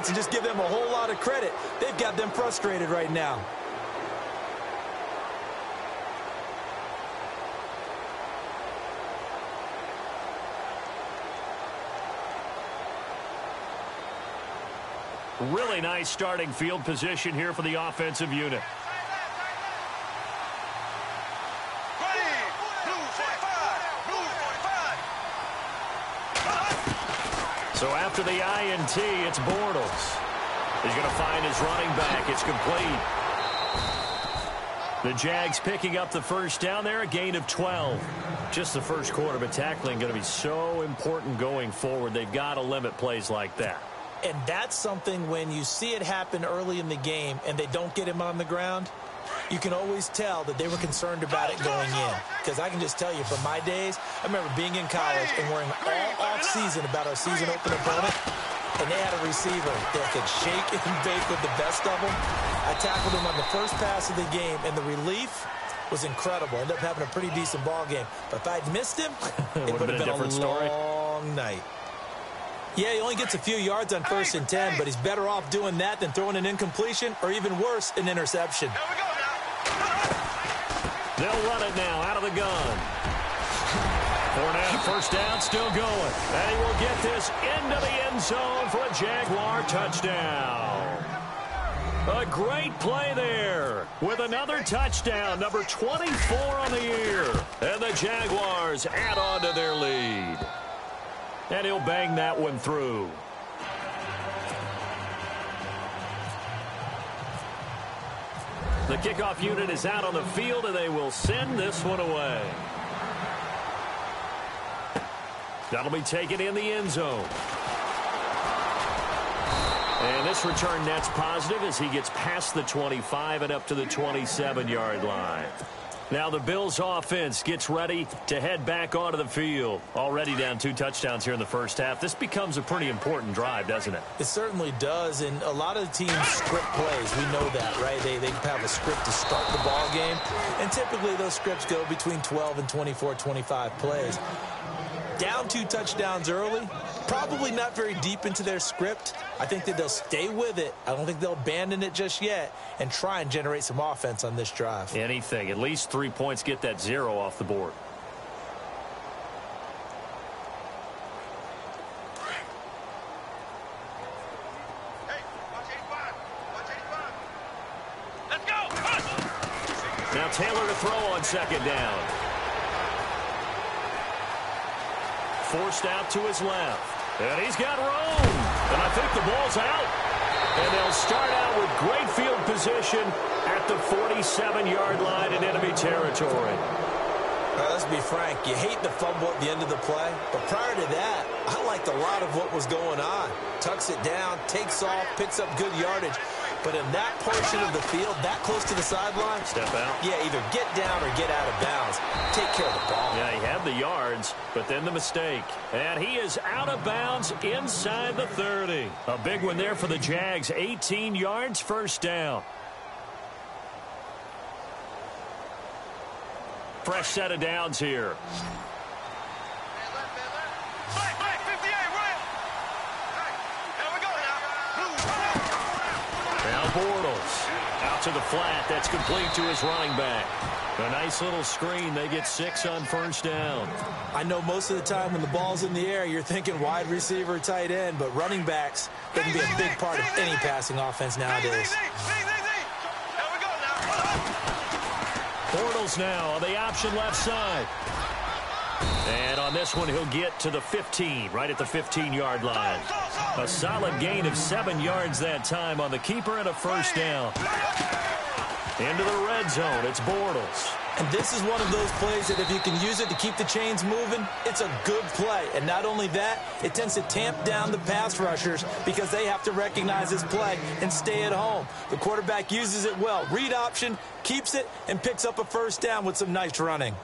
defense and just give them a whole lot of credit. They've got them frustrated right now. Really nice starting field position here for the offensive unit. So after the INT, it's Bortles. He's going to find his running back. It's complete. The Jags picking up the first down there, a gain of 12. Just the first quarter, but tackling going to be so important going forward. They've got to limit plays like that. And that's something when you see it happen early in the game and they don't get him on the ground, you can always tell that they were concerned about it going in. Because I can just tell you from my days, I remember being in college and worrying all off-season about our season open opponent, and they had a receiver that could shake and bake with the best of them. I tackled him on the first pass of the game, and the relief was incredible. Ended up having a pretty decent ball game. But if I'd missed him, it would have been a long night. Yeah, he only gets a few yards on 1st and 10, but he's better off doing that than throwing an incompletion or even worse, an interception. They'll run it now out of the gun. Fournette, first down, still going. And he will get this into the end zone for a Jaguar touchdown. A great play there with another touchdown, number 24 on the year. And the Jaguars add on to their lead. And he'll bang that one through. The kickoff unit is out on the field, and they will send this one away. That'll be taken in the end zone. And this return net's positive as he gets past the 25 and up to the 27-yard line. Now the Bills offense gets ready to head back onto the field. Already down 2 touchdowns here in the first half. This becomes a pretty important drive, doesn't it? It certainly does, and a lot of the teams script plays. We know that, right? They have a script to start the ball game, and typically those scripts go between 12 and 24, 25 plays. Down 2 touchdowns early, probably not very deep into their script. I think that they'll stay with it. I don't think they'll abandon it just yet and try and generate some offense on this drive. Anything. At least 3 points, get that 0 off the board. Let's go. Now Taylor to throw on second down. Forced out to his left. And he's got room. And I think the ball's out. And they'll start out with great field position at the 47-yard line in enemy territory. Let's be frank. You hate the fumble at the end of the play. But prior to that, I liked a lot of what was going on. Tucks it down, takes off, picks up good yardage. But in that portion of the field, that close to the sideline, step out. Yeah, either get down or get out of bounds. Take care of the ball. Yeah, he had the yards, but then the mistake. And he is out of bounds inside the 30. A big one there for the Jags. 18 yards, first down. Fresh set of downs here. Bortles out to the flat. That's complete to his running back. A nice little screen. They get 6 on first down. I know most of the time when the ball's in the air, you're thinking wide receiver, tight end, but running backs, they can be a big part of any passing offense nowadays. Bortles now on the option left side. And on this one, he'll get to the 15, right at the 15-yard line. A solid gain of 7 yards that time on the keeper and a first down. Into the red zone, it's Bortles. And this is one of those plays that if you can use it to keep the chains moving, it's a good play. And not only that, it tends to tamp down the pass rushers because they have to recognize this play and stay at home. The quarterback uses it well. Read option, keeps it, and picks up a first down with some nice running.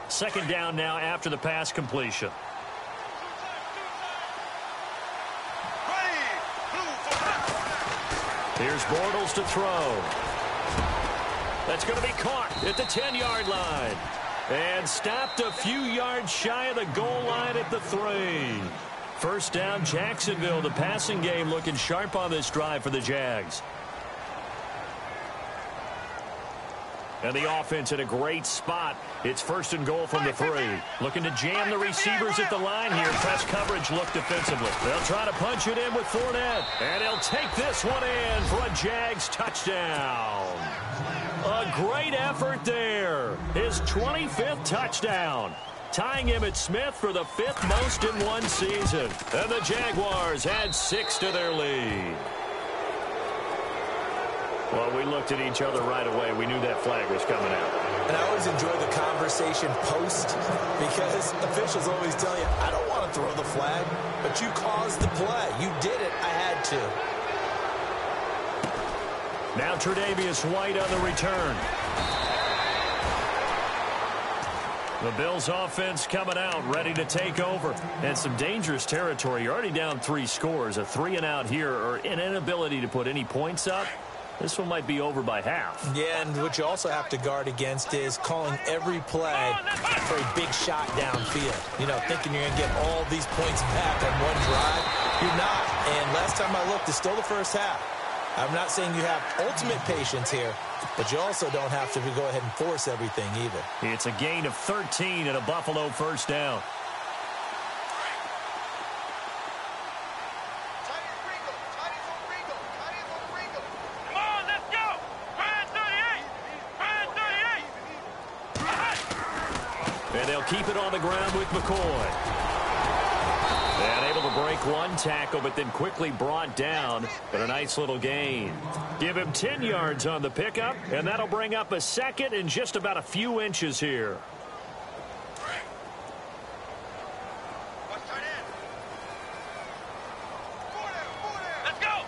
Second down now after the pass completion. Here's Bortles to throw. That's going to be caught at the 10-yard line. And stopped a few yards shy of the goal line at the 3. First down, Jacksonville. The passing game looking sharp on this drive for the Jags. And the offense in a great spot. It's first and goal from the 3. Looking to jam the receivers at the line here. Press coverage look defensively. They'll try to punch it in with Fournette. And he'll take this one in for a Jags touchdown. A great effort there. His 25th touchdown. Tying Emmitt Smith for the 5th most in one season. And the Jaguars add 6 to their lead. Well, we looked at each other right away. We knew that flag was coming out. And I always enjoy the conversation post because officials always tell you, I don't want to throw the flag, but you caused the play. You did it. I had to. Now Tre'Davious White on the return. The Bills offense coming out, ready to take over. And some dangerous territory. You're already down 3 scores. A 3-and-out here or an inability to put any points up. This one might be over by half. Yeah, and what you also have to guard against is calling every play for a big shot downfield. You know, thinking you're going to get all these points back on one drive. You're not. And last time I looked, it's still the first half. I'm not saying you have ultimate patience here, but you also don't have to go ahead and force everything either. It's a gain of 13 and a Buffalo first down. And they'll keep it on the ground with McCoy. And able to break one tackle, but then quickly brought down. But a nice little gain. Give him 10 yards on the pickup, and that'll bring up a second in just about a few inches here. Let's go.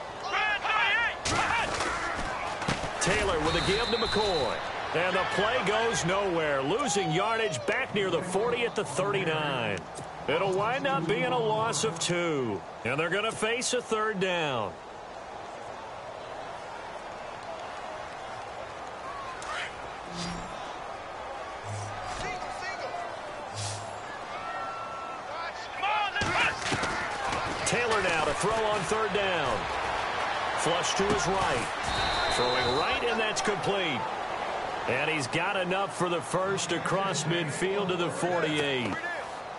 Taylor with a give to McCoy. And the play goes nowhere. Losing yardage back near the 40 at the 39. It'll wind up being a loss of 2. And they're going to face a third down. Taylor now to throw on third down. Flush to his right. Throwing right, and that's complete. And he's got enough for the first across midfield to the 48.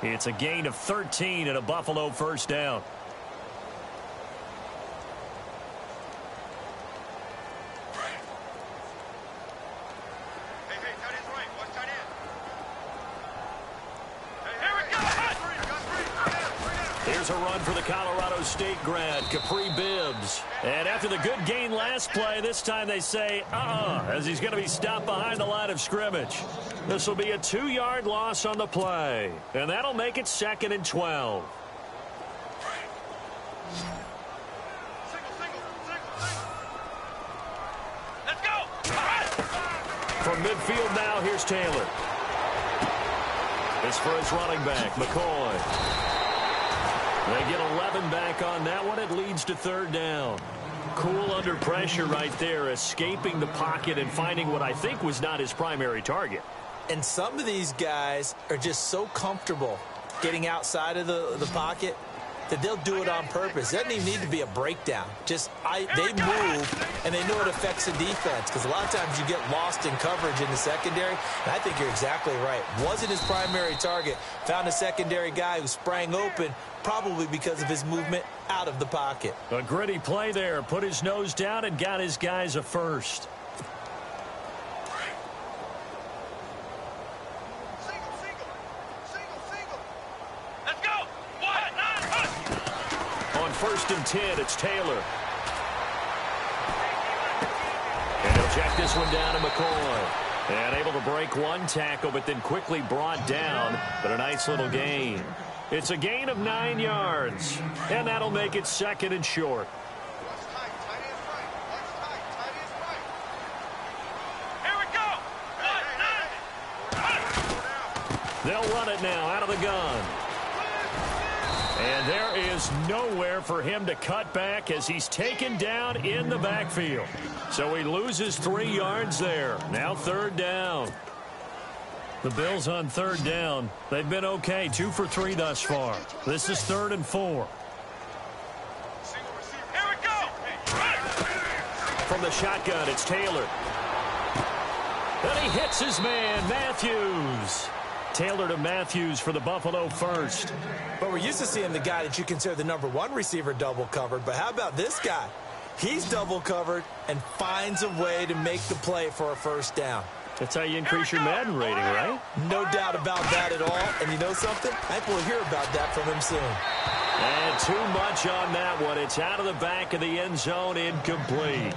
It's a gain of 13 and a Buffalo first down. Here's a run for the Colorado State grad, Capri Bibbs. And after the good gain last play, this time they say, as he's going to be stopped behind the line of scrimmage. This will be a 2-yard loss on the play. And that'll make it 2nd and 12. Let's go. From midfield now, here's Taylor. It's for his running back, McCoy. They get 11 back on that one. It leads to third down. Cool under pressure right there, escaping the pocket and finding what I think was not his primary target. And some of these guys are just so comfortable getting outside of the pocket that they'll do it on purpose. It doesn't even need to be a breakdown. Just they move, and they know it affects the defense because a lot of times you get lost in coverage in the secondary, and I think you're exactly right. Wasn't his primary target. Found a secondary guy who sprang open, probably because of his movement out of the pocket. A gritty play there. Put his nose down and got his guys a first. Let's go. On 1st and 10, it's Taylor. And he'll check this one down to McCoy. And able to break one tackle, but then quickly brought down. But a nice little gain. It's a gain of 9 yards. And that'll make it 2nd and short. Here we go. They'll run it now out of the gun. And there is nowhere for him to cut back as he's taken down in the backfield. So he loses 3 yards there. Now third down. The Bills on third down. They've been okay, 2 for 3 thus far. This is 3rd and 4. Here we go. From the shotgun, it's Taylor. And he hits his man, Matthews. Taylor to Matthews for the Buffalo first. But we're used to seeing the guy that you consider the number 1 receiver double covered. But how about this guy? He's double covered and finds a way to make the play for a first down. That's how you increase your Madden rating, right? No doubt about that at all. And you know something? I think we'll hear about that from him soon. And too much on that one. It's out of the back of the end zone, incomplete.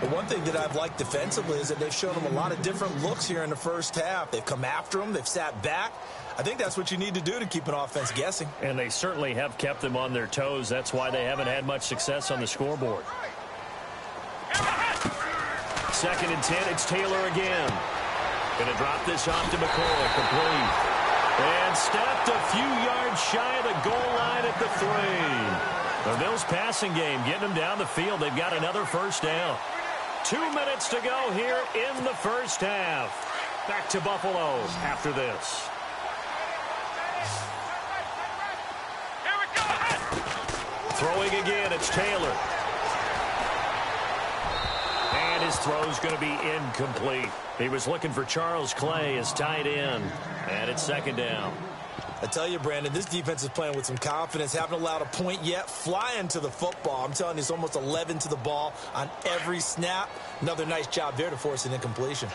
But one thing that I've liked defensively is that they've shown him a lot of different looks here in the first half. They've come after him. They've sat back. I think that's what you need to do to keep an offense guessing. And they certainly have kept them on their toes. That's why they haven't had much success on the scoreboard. 2nd and 10, it's Taylor again. Going to drop this off to McCoy, complete. And stepped a few yards shy of the goal line at the 3. The Bills passing game getting them down the field. They've got another first down. 2 minutes to go here in the first half. Back to Buffalo after this. Here we go. Throwing again, it's Taylor. And his throw's going to be incomplete. He was looking for Charles Clay as tight end. And it's 2nd down. I tell you, Brandon, this defense is playing with some confidence. Haven't allowed a point yet. Flying to the football. I'm telling you, it's almost 11 to the ball on every snap. Another nice job there to force an incompletion.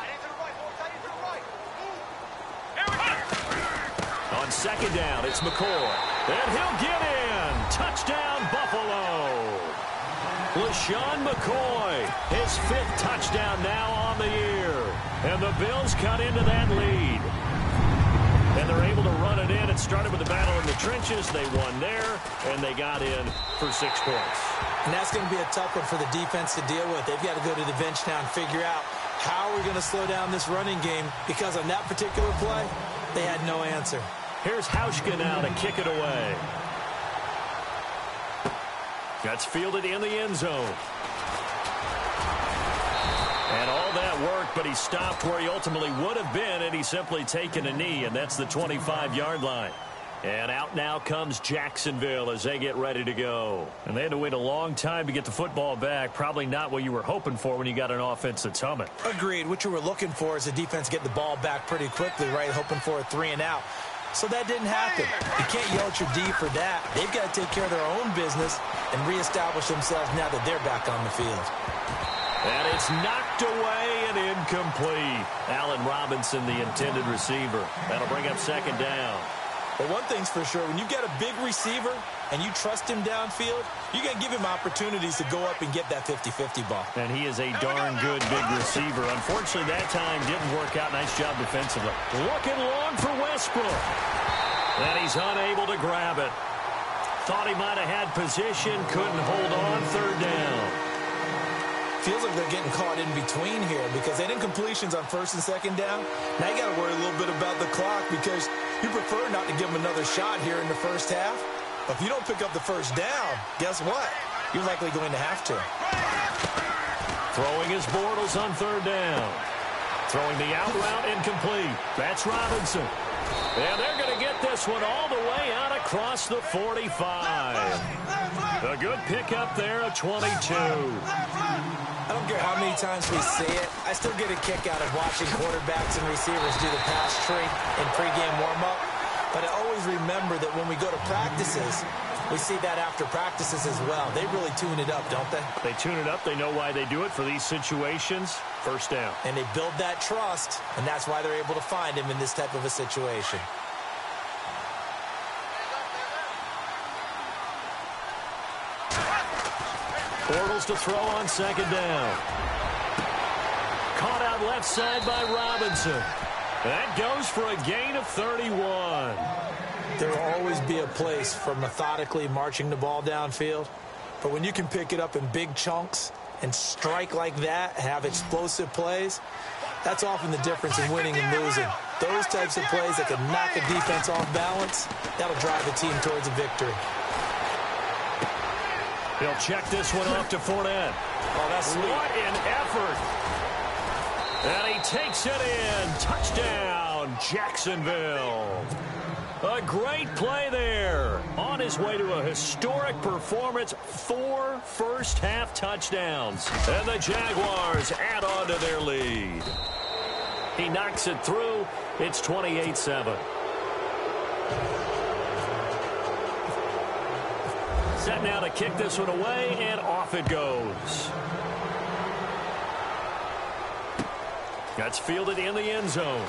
On 2nd down, it's McCoy. And he'll get in. Touchdown, Buffalo. LaShawn McCoy, his 5th touchdown now on the year. And the Bills cut into that lead. And they're able to run it in. It started with the battle in the trenches. They won there, and they got in for 6 points. And that's going to be a tough one for the defense to deal with. They've got to go to the bench now and figure out how we're going to slow down this running game, because on that particular play, they had no answer. Here's Hauschka now to kick it away. That's fielded in the end zone. And all that work, but he stopped where he ultimately would have been, and he's simply taken a knee, and that's the 25-yard line. And out now comes Jacksonville as they get ready to go. And they had to wait a long time to get the football back. Probably not what you were hoping for when you got an offense that's humming. Agreed. What you were looking for is the defense get the ball back pretty quickly, right? Hoping for a 3 and out. So that didn't happen. You can't yell at your D for that. They've got to take care of their own business and reestablish themselves now that they're back on the field. And it's knocked away and incomplete. Allen Robinson, the intended receiver. That'll bring up 2nd down. But one thing's for sure, when you've got a big receiver and you trust him downfield, you got to give him opportunities to go up and get that 50-50 ball. And he is a darn good big receiver. Unfortunately, that time didn't work out. Nice job defensively. Looking long for Westbrook. And he's unable to grab it. Thought he might have had position, couldn't hold on. 3rd down. Feels like they're getting caught in between here because they didn't incompletions on 1st and 2nd down. Now you got to worry a little bit about the clock because you prefer not to give them another shot here in the first half. But if you don't pick up the first down, guess what? You're likely going to have to. Throwing his Bortles on 3rd down. Throwing the out route incomplete. That's Robinson. And they're going to get this one all the way out across the 45. A good pickup there, a 22. I don't care how many times we see it. I still get a kick out of watching quarterbacks and receivers do the pass tree in pregame warm-up. But I always remember that when we go to practices, we see that after practices as well. They really tune it up, don't they? They tune it up. They know why they do it for these situations. 1st down. And they build that trust, and that's why they're able to find him in this type of a situation. Bortles to throw on 2nd down. Caught out left side by Robinson. That goes for a gain of 31. There will always be a place for methodically marching the ball downfield. But when you can pick it up in big chunks and strike like that, have explosive plays, that's often the difference in winning and losing. Those types of plays that can knock a defense off balance, that'll drive the team towards a victory. He'll check this one off to Fournette. Oh, that's sweet. What an effort. And he takes it in. Touchdown, touchdown, Jacksonville. A great play there. On his way to a historic performance, 4 first-half touchdowns. And the Jaguars add on to their lead. He knocks it through. It's 28-7. Set now to kick this one away, and off it goes. That's fielded in the end zone.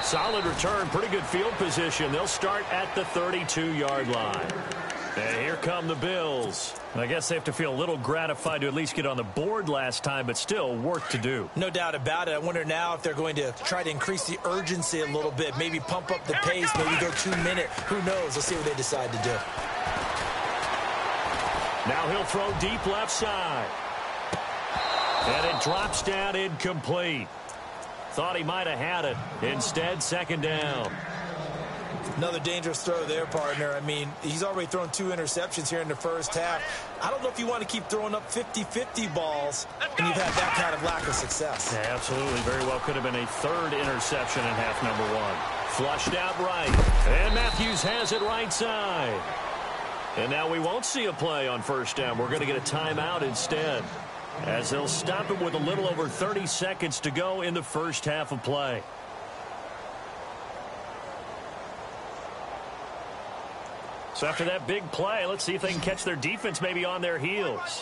Solid return, pretty good field position. They'll start at the 32-yard line. And here come the Bills. I guess they have to feel a little gratified to at least get on the board last time, but still work to do. No doubt about it. I wonder now if they're going to try to increase the urgency a little bit, maybe pump up the pace, maybe go 2-minute. Who knows? Let's see what they decide to do. Now he'll throw deep left side. And it drops down incomplete. Thought he might have had it. Instead, second down. Another dangerous throw there, partner. I mean, he's already thrown 2 interceptions here in the first half. I don't know if you want to keep throwing up 50-50 balls and you've had that kind of lack of success. Yeah, absolutely. Very well could have been a 3rd interception in half number 1. Flushed out right. And Matthews has it right side. And now we won't see a play on first down. We're going to get a timeout instead, as they'll stop it with a little over 30 seconds to go in the first half of play. So after that big play, let's see if they can catch their defense maybe on their heels.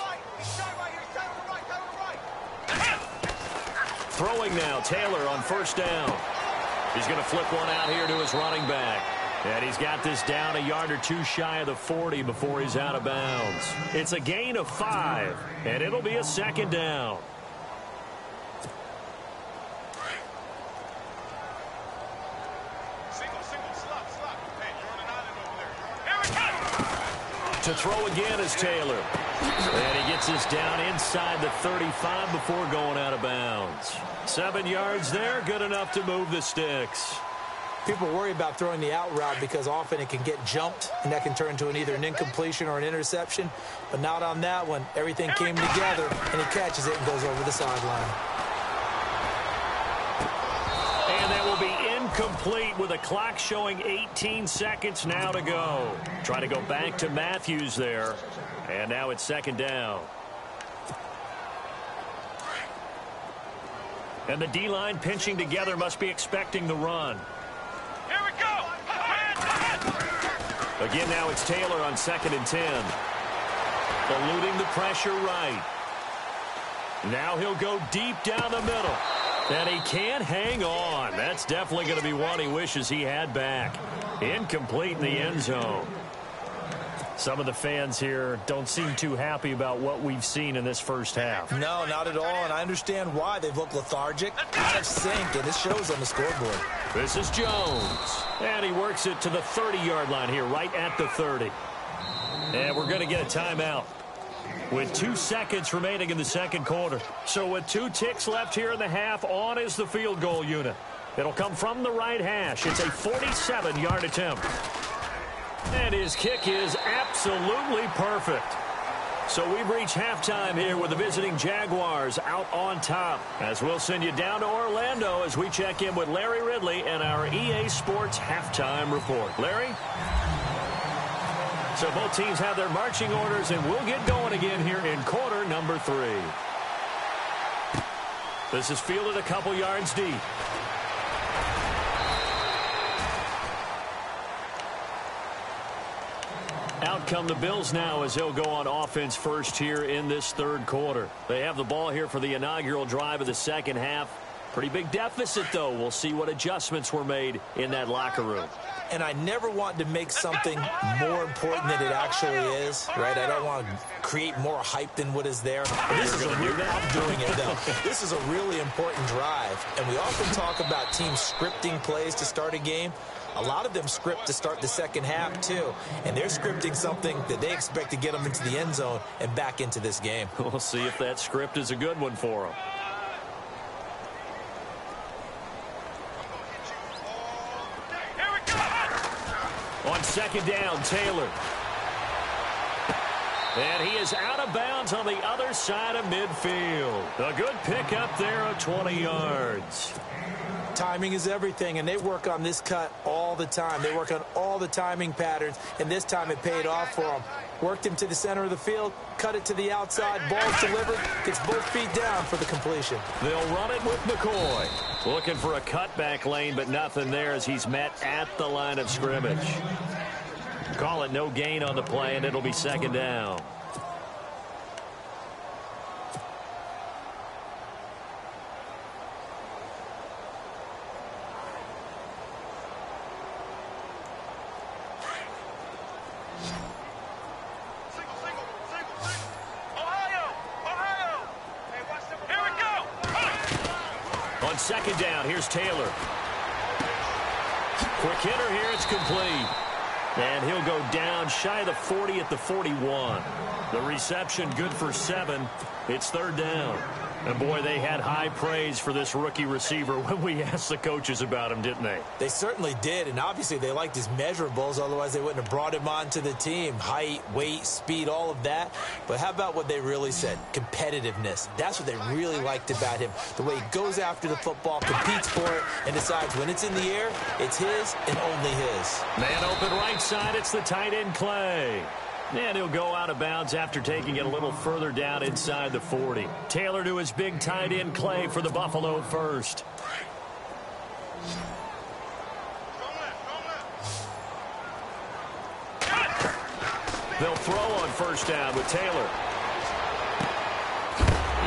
Throwing now, Taylor on first down. He's going to flip one out here to his running back. And he's got this down a yard or 2 shy of the 40 before he's out of bounds. It's a gain of 5, and it'll be a second down. To throw again is Taylor. And he gets this down inside the 35 before going out of bounds. 7 yards there, good enough to move the sticks. People worry about throwing the out route because often it can get jumped, and that can turn into either an incompletion or an interception. But not on that one. Everything came together, and he catches it and goes over the sideline. And that will be incomplete with a clock showing 18 seconds now to go. Try to go back to Matthews there. And now it's second down. And the D-line pinching together must be expecting the run. Here we go. Again, now it's Taylor on 2nd and 10. Eluding the pressure right. Now he'll go deep down the middle. And he can't hang on. That's definitely going to be one he wishes he had back. Incomplete in the end zone. Some of the fans here don't seem too happy about what we've seen in this first half. No, not at all, and I understand why. They've looked lethargic, out of sync, and it shows on the scoreboard. This is Jones. And he works it to the 30-yard line here, right at the 30. And we're going to get a timeout with 2 seconds remaining in the second quarter. So with 2 ticks left here in the half, on is the field goal unit. It'll come from the right hash. It's a 47-yard attempt. And his kick is absolutely perfect. So we've reached halftime here with the visiting Jaguars out on top. As we'll send you down to Orlando as we check in with Larry Ridley and our EA Sports halftime report. Larry? So both teams have their marching orders, and we'll get going again here in quarter number 3. This is fielded a couple yards deep. Out come the Bills now as they'll go on offense first here in this third quarter. They have the ball here for the inaugural drive of the second half. Pretty big deficit, though. We'll see what adjustments were made in that locker room. And I never want to make something more important than it actually is, right? I don't want to create more hype than what is there. This is I'm doing it, though. This is a really important drive. And we often talk about teams scripting plays to start a game. A lot of them script to start the second half, too. And they're scripting something that they expect to get them into the end zone and back into this game. We'll see if that script is a good one for them. On second down, Taylor. And he is out of bounds on the other side of midfield. A good pickup there of 20 yards. Timing is everything, and they work on this cut all the time. They work on all the timing patterns, and this time it paid off for them. Worked him to the center of the field, cut it to the outside, ball's delivered, gets both feet down for the completion. They'll run it with McCoy. Looking for a cutback lane, but nothing there as he's met at the line of scrimmage. Call it no gain on the play, and it'll be second down. Second down, here's Taylor. Quick hitter here, it's complete. And he'll go down shy of the 40 at the 41. The reception good for 7. It's third down. And, boy, they had high praise for this rookie receiver when we asked the coaches about him, didn't they? They certainly did, and obviously they liked his measurables. Otherwise, they wouldn't have brought him onto the team. Height, weight, speed, all of that. But how about what they really said? Competitiveness. That's what they really liked about him. The way he goes after the football, competes for it, and decides when it's in the air, it's his and only his. Man open right side, it's the tight end Clay. And he'll go out of bounds after taking it a little further down inside the 40. Taylor to his big tight end Clay for the Buffalo first. They'll throw on first down with Taylor.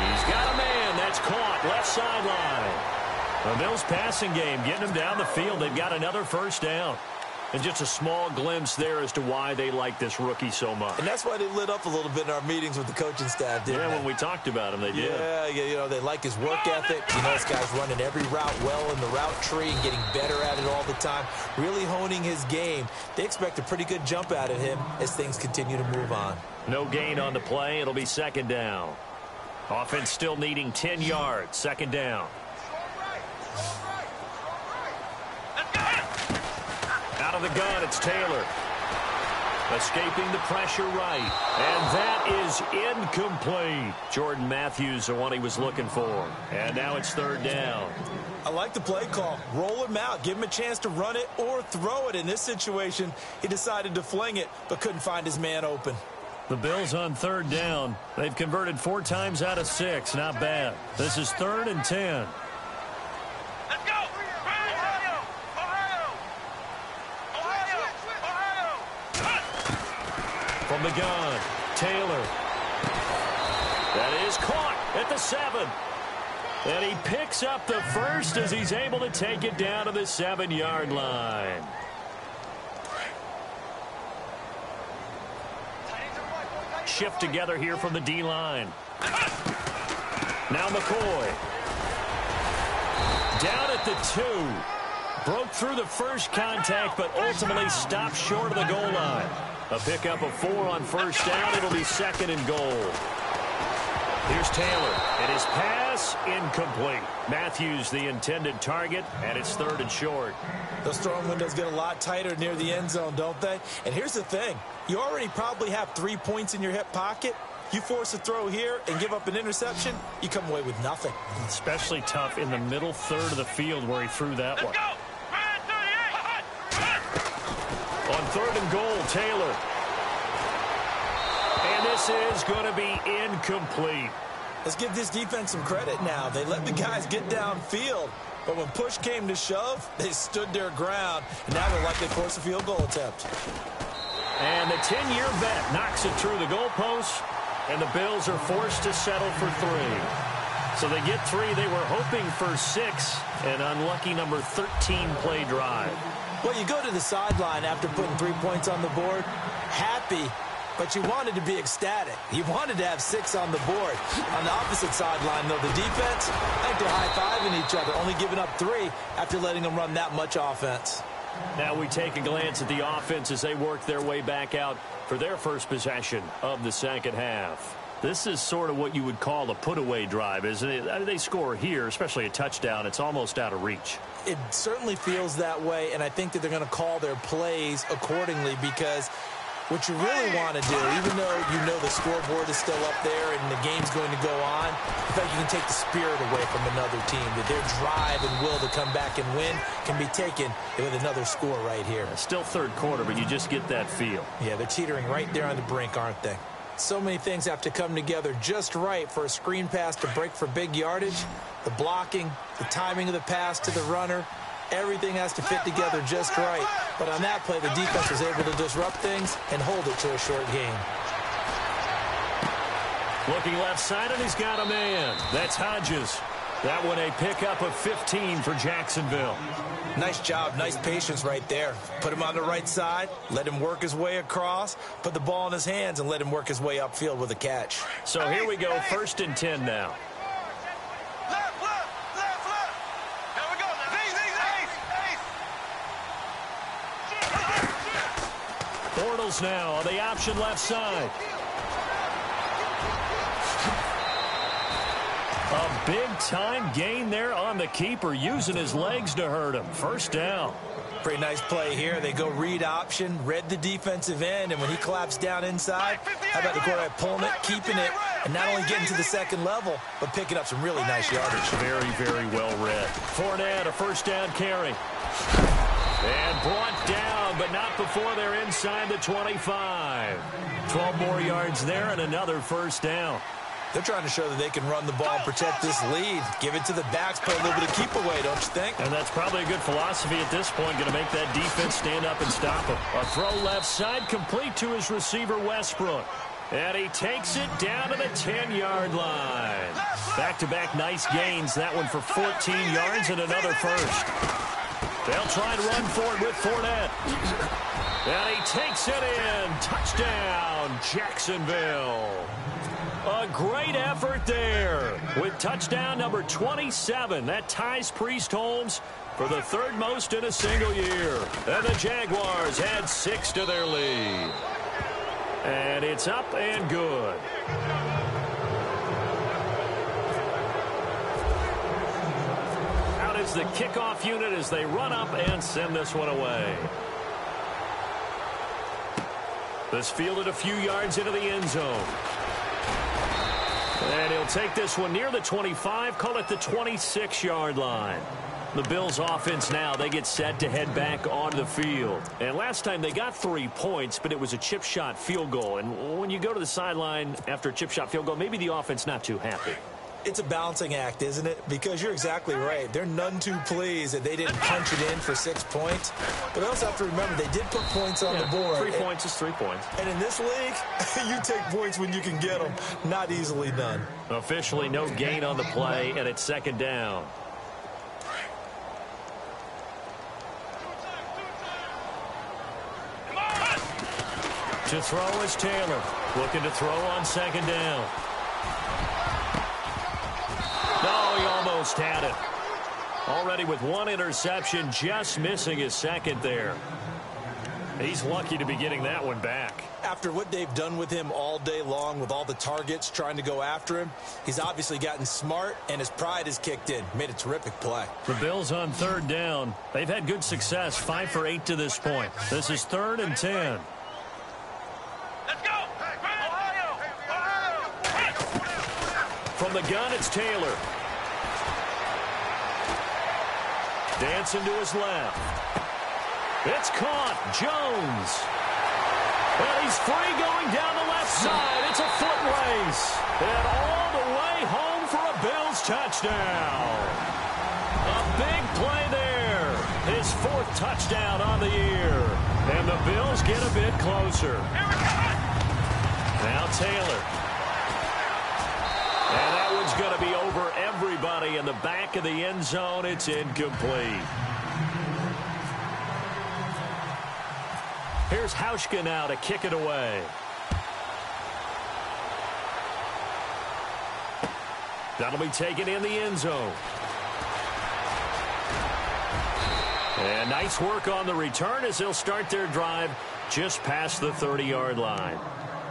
He's got a man. That's caught left sideline. The Bills passing game getting them down the field. They've got another first down. And just a small glimpse there as to why they like this rookie so much. And that's why they lit up a little bit in our meetings with the coaching staff, didn't they? Yeah, when we talked about him, they did. Yeah, you know, they like his work ethic. You know, this guy's running every route well in the route tree and getting better at it all the time, really honing his game. They expect a pretty good jump out of him as things continue to move on. No gain on the play. It'll be second down. Offense still needing 10 yards. Second down. Out of the gun, it's Taylor. Escaping the pressure right. And that is incomplete. Jordan Matthews, the one he was looking for. And now it's third down. I like the play call. Roll him out. Give him a chance to run it or throw it. In this situation, he decided to fling it, but couldn't find his man open. The Bills on third down. They've converted 4 times out of 6. Not bad. This is 3rd and 10. Let's go! Ohio! From the gun, Taylor. That is caught at the 7. And he picks up the first as he's able to take it down to the 7-yard line. Shift together here from the D-line. Now McCoy. Down at the 2. Broke through the first contact, but ultimately stopped short of the goal line. A pickup of 4 on first down. It'll be second and goal. Here's Taylor. And his pass incomplete. Matthews the intended target, and it's 3rd and short. Those throwing windows get a lot tighter near the end zone, don't they? And here's the thing. You already probably have 3 points in your hip pocket. You force a throw here and give up an interception, you come away with nothing. Especially tough in the middle third of the field where he threw that one. On 3rd and goal, Taylor. And this is going to be incomplete. Let's give this defense some credit now. They let the guys get downfield, but when push came to shove, they stood their ground, and now they're likely to force a field goal attempt. And the 10-year vet knocks it through the goalpost, and the Bills are forced to settle for 3. So they get 3. They were hoping for 6, an unlucky number 13 play drive. Well, you go to the sideline after putting 3 points on the board, happy, but you wanted to be ecstatic. You wanted to have 6 on the board. On the opposite sideline, though, the defense, I think they're high-fiving each other, only giving up 3 after letting them run that much offense. Now we take a glance at the offense as they work their way back out for their first possession of the second half. This is sort of what you would call a put-away drive, isn't it? They score here, especially a touchdown. It's almost out of reach. It certainly feels that way, and I think that they're going to call their plays accordingly because What you really want to do, even though you know the scoreboard is still up there and the game's going to go on, I feel like you can take the spirit away from another team, that their drive and will to come back and win can be taken with another score right here. Still third quarter, but you just get that feel. Yeah, they're teetering right there on the brink, aren't they? So many things have to come together just right for a screen pass to break for big yardage. The blocking, the timing of the pass to the runner, everything has to fit together just right. But on that play, the defense was able to disrupt things and hold it to a short game. Looking left side, and he's got a man. That's Hodges. That one a pickup of 15 for Jacksonville. Nice job, nice patience right there. Put him on the right side, let him work his way across, put the ball in his hands, and let him work his way upfield with a catch. So here we go, 1st and 10 now. Bortles now on the option left side. A big-time gain there on the keeper, using his legs to hurt him. 1st down. Pretty nice play here. They go read option, read the defensive end, and when he collapsed down inside, how about the quarterback pulling it, keeping it, and not only getting to the second level, but picking up some really nice yardage. Very, very well read. Fournette, a 1st down carry. And brought down, but not before they're inside the 25. 12 more yards there and another 1st down. They're trying to show that they can run the ball and protect this lead. Give it to the backs, play a little bit of keep away, don't you think? And that's probably a good philosophy at this point, going to make that defense stand up and stop him. A throw left side, complete to his receiver, Westbrook. And he takes it down to the 10-yard line. Back-to-back nice gains. That one for 14 yards and another 1st. They'll try to run for it with Fournette. And he takes it in. Touchdown, Jacksonville. A great effort there with touchdown number 27. That ties Priest Holmes for the 3rd most in a single year. And the Jaguars add 6 to their lead. And it's up and good. Out is the kickoff unit as they run up and send this one away. This fielded a few yards into the end zone. And he'll take this one near the 25, call it the 26-yard line. The Bills offense now, they get set to head back onto the field. And last time they got 3 points, but it was a chip shot field goal. And when you go to the sideline after a chip shot field goal, maybe the offense not too happy. It's a balancing act, isn't it? Because you're exactly right. They're none too pleased that they didn't punch it in for 6 points. But they also have to remember they did put points on the board. 3 points is 3 points. And in this league, you take points when you can get them. Not easily done. Officially no gain on the play, and it's 2nd down. To throw is Taylor. Looking to throw on 2nd down. No, he almost had it. Already with 1 interception, just missing his 2nd there. He's lucky to be getting that one back. After what they've done with him all day long with all the targets trying to go after him, he's obviously gotten smart and his pride has kicked in. Made a terrific play. The Bills on 3rd down. They've had good success, 5 for 8 to this point. This is 3rd and 10. Let's go! Ohio! From the gun, it's Taylor. Dancing to his left. It's caught. Jones. Well, he's free going down the left side. It's a foot race. And all the way home for a Bills touchdown. A big play there. His 4th touchdown on the year. And the Bills get a bit closer. Now Taylor. And that one's going to be over everybody in the back of the end zone. It's incomplete. Here's Hauschka now to kick it away. That'll be taken in the end zone. And nice work on the return as they'll start their drive just past the 30-yard line.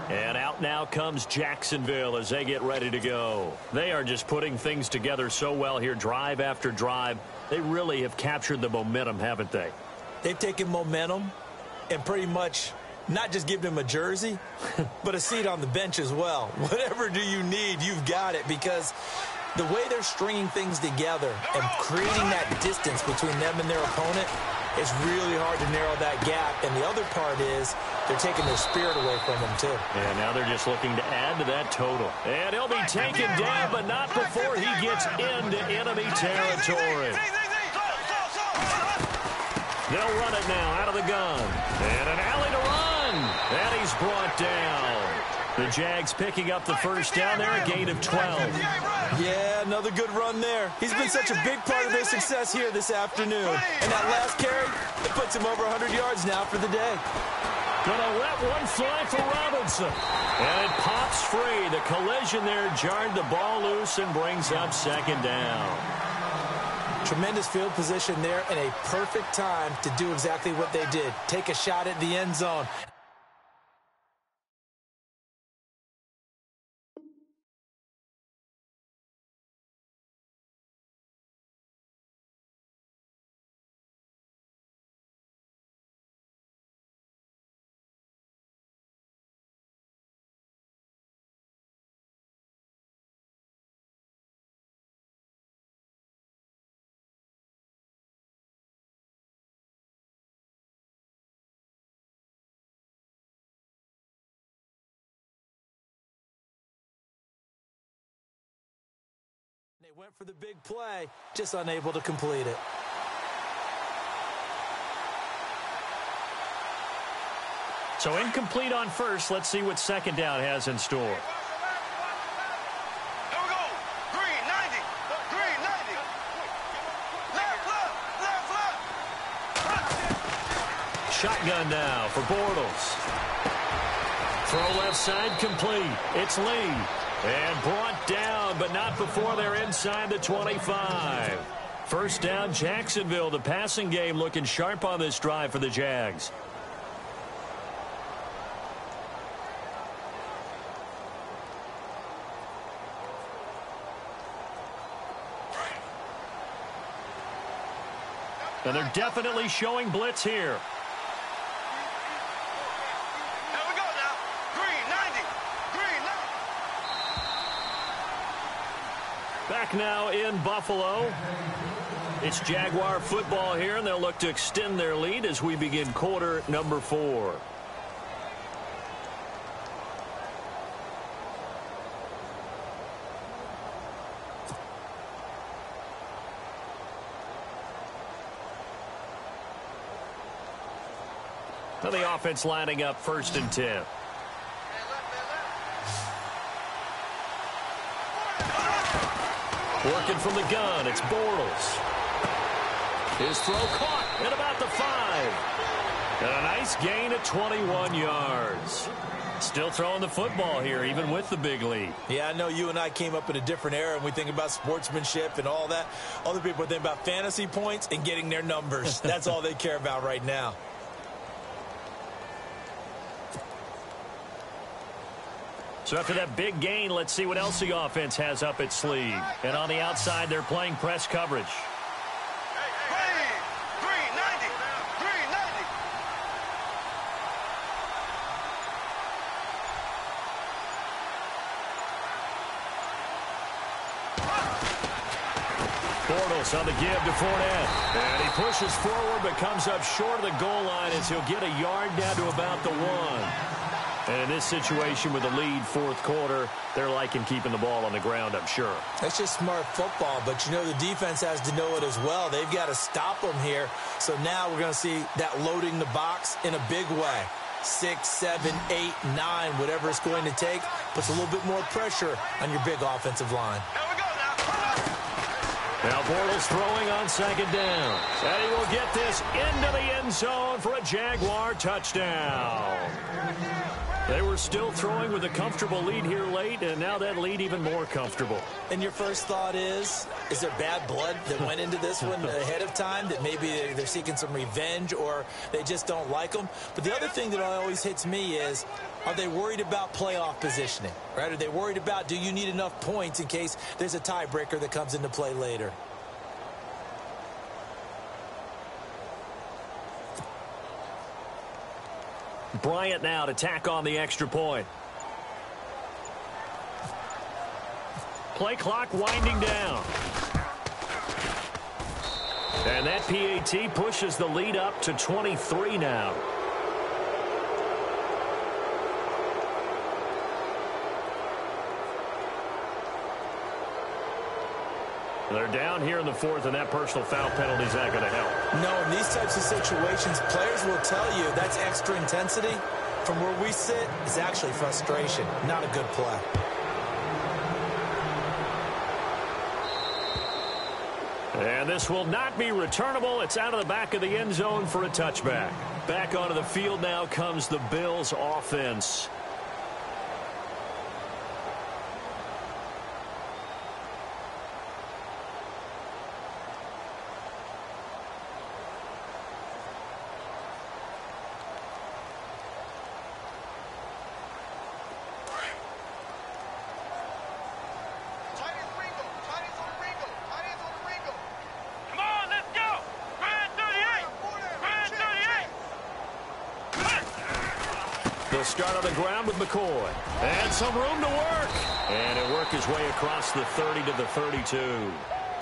And out now comes Jacksonville as they get ready to go. They are just putting things together so well here, drive after drive. They really have captured the momentum, haven't they? They've taken momentum and pretty much not just giving him a jersey, but a seat on the bench as well. Whatever do you need, you've got it, because the way they're stringing things together and creating that distance between them and their opponent, it's really hard to narrow that gap. And the other part is they're taking their spirit away from them, too. And now they're just looking to add to that total. And he'll be taken down, but not before he gets into enemy territory. They'll run it now out of the gun. And an alley to run. And he's brought down. The Jags picking up the first down there, a gain of 12. Yeah, another good run there. He's been such a big part of their success here this afternoon. And that last carry, it puts him over 100 yards now for the day. Gonna let one fly for Robinson. And it pops free. The collision there jarred the ball loose and brings up second down. Tremendous field position there and a perfect time to do exactly what they did. Take a shot at the end zone. They went for the big play, just unable to complete it. So incomplete on first. Let's see what second down has in store. Here we go. Green, 90. Green, 90. Left. Shotgun now for Bortles. Throw left side complete. It's Lee. And brought down, but not before they're inside the 25. First down, Jacksonville. The passing game looking sharp on this drive for the Jags. And they're definitely showing blitz here. Here we go now. Green, 90. Green, 90. Back now in Buffalo. It's Jaguar football here, and they'll look to extend their lead as we begin quarter number 4. Now the offense lining up 1st and 10. Working from the gun, it's Bortles. His throw caught at about the 5. And a nice gain of 21 yards. Still throwing the football here, even with the big lead. Yeah, I know you and I came up in a different era, and we think about sportsmanship and all that. Other people think about fantasy points and getting their numbers. That's all they care about right now. So after that big gain, let's see what else the offense has up its sleeve. And on the outside, they're playing press coverage. Green, 90. Green, 90. Bortles on the give to Fournette. And he pushes forward but comes up short of the goal line as he'll get a yard down to about the 1. And in this situation with the lead 4th quarter, they're liking keeping the ball on the ground, I'm sure. That's just smart football, but you know the defense has to know it as well. They've got to stop them here. So now we're going to see that loading the box in a big way. 6, 7, 8, 9, whatever it's going to take, puts a little bit more pressure on your big offensive line. Here we go now. Now Bortles throwing on 2nd down. And he will get this into the end zone for a Jaguar touchdown. They were still throwing with a comfortable lead here late, and now that lead even more comfortable. And your first thought is there bad blood that went into this one ahead of time, that maybe they're seeking some revenge or they just don't like them? But the other thing that always hits me is, are they worried about playoff positioning, right? Are they worried about, do you need enough points in case there's a tiebreaker that comes into play later? Bryant now to tack on the extra point. Play clock winding down. And that PAT pushes the lead up to 23 now. They're down here in the fourth, and that personal foul penalty is not going to help. No, in these types of situations, players will tell you that's extra intensity. From where we sit, it's actually frustration, not a good play. And this will not be returnable. It's out of the back of the end zone for a touchback. Back onto the field now comes the Bills offense. They'll start on the ground with McCoy. And some room to work. And it worked his way across the 30 to the 32.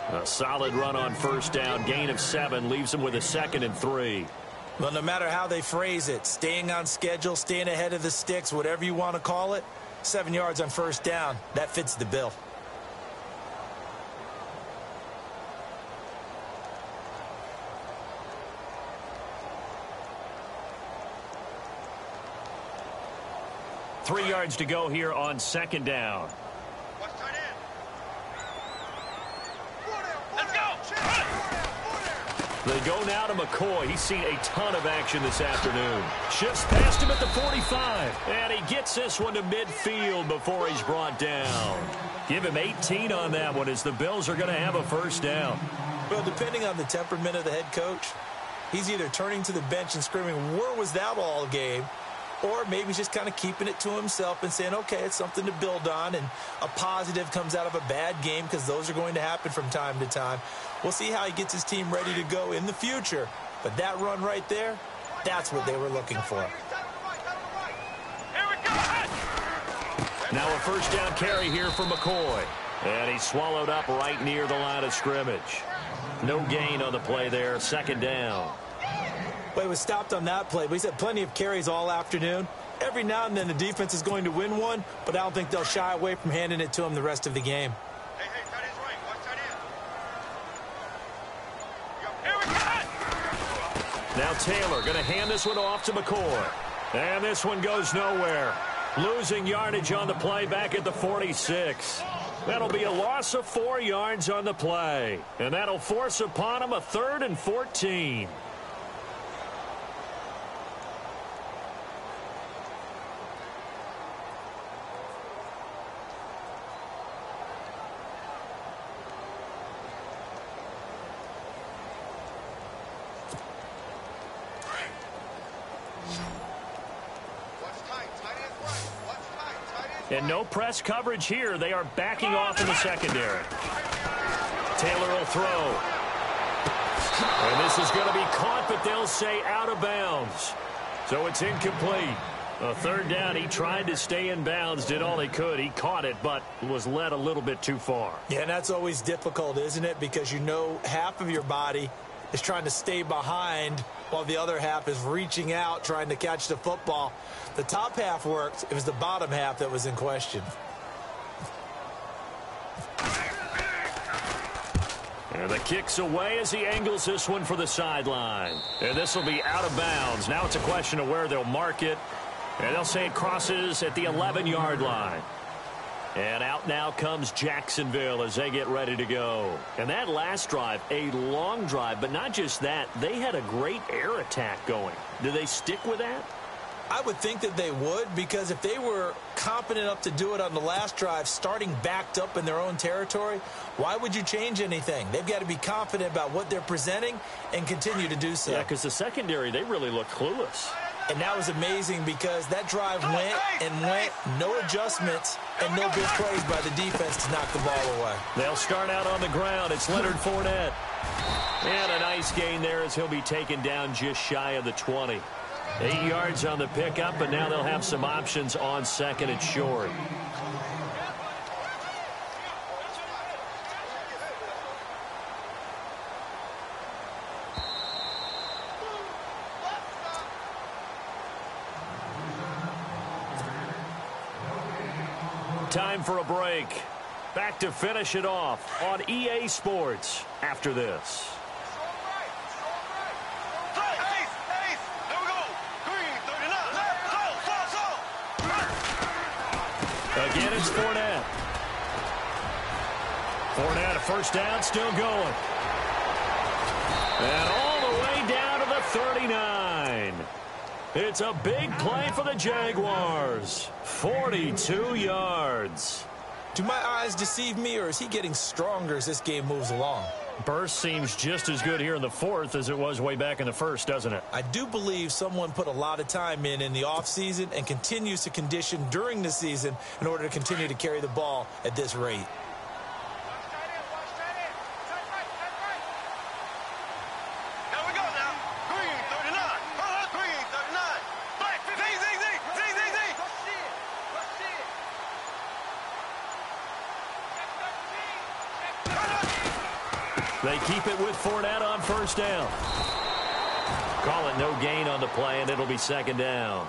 A solid run on first down. Gain of 7 leaves them with a 2nd and 3. Well, no matter how they phrase it, staying on schedule, staying ahead of the sticks, whatever you want to call it, 7 yards on first down, that fits the bill. Three yards to go here on second down. Let's go. They go now to McCoy. He's seen a ton of action this afternoon. Shifts past him at the 45. And he gets this one to midfield before he's brought down. Give him 18 on that one as the Bills are going to have a first down. Well, depending on the temperament of the head coach, he's either turning to the bench and screaming, "Where was that all game?" Or maybe he's just kind of keeping it to himself and saying, okay, it's something to build on, and a positive comes out of a bad game because those are going to happen from time to time. We'll see how he gets his team ready to go in the future. But that run right there, that's what they were looking for. Now a first down carry here for McCoy. And he's swallowed up right near the line of scrimmage. No gain on the play there, second down. Well, he was stopped on that play, but he's had plenty of carries all afternoon. Every now and then the defense is going to win one, but I don't think they'll shy away from handing it to him the rest of the game. Hey, tight end's right. Watch tight end. Here we go. Now Taylor going to hand this one off to McCoy. And this one goes nowhere. Losing yardage on the play back at the 46. That'll be a loss of 4 yards on the play. And that'll force upon him a 3rd and 14. And no press coverage here. They are backing off in the secondary. Taylor will throw. And this is going to be caught, but they'll say out of bounds. So it's incomplete. A third down, he tried to stay in bounds, did all he could. He caught it, but was led a little bit too far. Yeah, and that's always difficult, isn't it? Because you know half of your body is trying to stay behind while the other half is reaching out, trying to catch the football. The top half worked. It was the bottom half that was in question. And the kick's away as he angles this one for the sideline. And this will be out of bounds. Now it's a question of where they'll mark it. And they'll say it crosses at the 11-yard line. And out now comes Jacksonville as they get ready to go. And that last drive, a long drive, but not just that. They had a great air attack going. Do they stick with that? I would think that they would, because if they were competent enough to do it on the last drive, starting backed up in their own territory, why would you change anything? They've got to be confident about what they're presenting and continue to do so. Yeah, because the secondary, they really look clueless. And that was amazing because that drive went and went, no adjustments, and no big plays by the defense to knock the ball away. They'll start out on the ground. It's Leonard Fournette. And a nice gain there as he'll be taken down just shy of the 20. 8 yards on the pickup, but now they'll have some options on second and short. Time for a break. Back to finish it off on EA Sports after this. Again, it's Fournette. Fournette, a first down, still going. And all the way down to the 39. It's a big play for the Jaguars. 42 yards. Do my eyes deceive me, or is he getting stronger as this game moves along? Burst seems just as good here in the fourth as it was way back in the first, doesn't it? I do believe someone put a lot of time in the offseason and continues to condition during the season in order to continue to carry the ball at this rate. They keep it with Fournette on first down. Call it no gain on the play, and it'll be second down.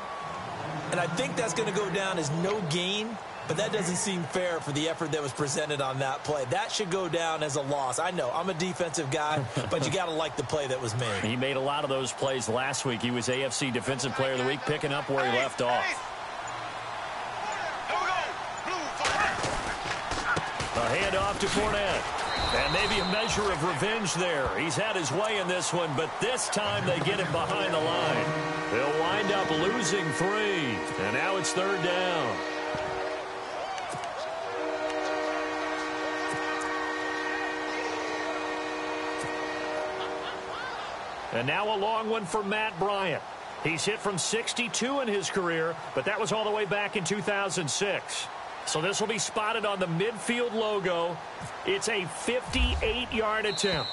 And I think that's going to go down as no gain, but that doesn't seem fair for the effort that was presented on that play. That should go down as a loss. I know, I'm a defensive guy, but you got to like the play that was made. He made a lot of those plays last week. He was AFC Defensive Player of the Week, picking up where he left off. A handoff to Fournette. And maybe a measure of revenge there. He's had his way in this one, but this time they get him behind the line. They'll wind up losing 3. And now it's third down. And now a long one for Matt Bryant. He's hit from 62 in his career, but that was all the way back in 2006. So this will be spotted on the midfield logo. It's a 58-yard attempt.